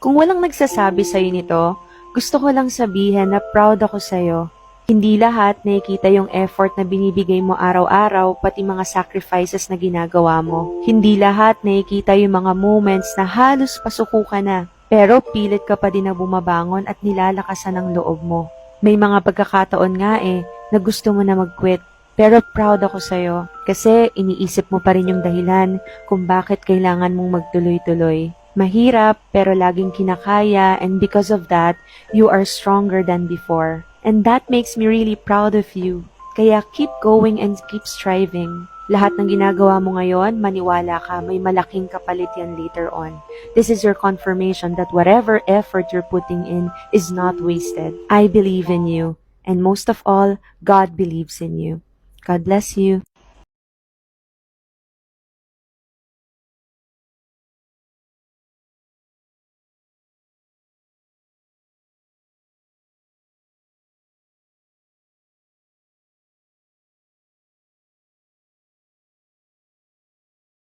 Kung walang nagsasabi sa'yo nito, gusto ko lang sabihin na proud ako sa'yo. Hindi lahat nakikita yung effort na binibigay mo araw-araw, pati mga sacrifices na ginagawa mo. Hindi lahat nakikita yung mga moments na halos pasuko ka na, pero pilit ka pa din na bumabangon at nilalakasan ang loob mo. May mga pagkakataon nga na gusto mo na mag-quit. Pero proud ako sa'yo kasi iniisip mo pa rin yung dahilan kung bakit kailangan mong magtuloy-tuloy. Mahirap pero laging kinakaya, and because of that, you are stronger than before. And that makes me really proud of you. Kaya keep going and keep striving. Lahat ng ginagawa mo ngayon, maniwala ka, may malaking kapalit yan later on. This is your confirmation that whatever effort you're putting in is not wasted. I believe in you. And most of all, God believes in you. God bless you.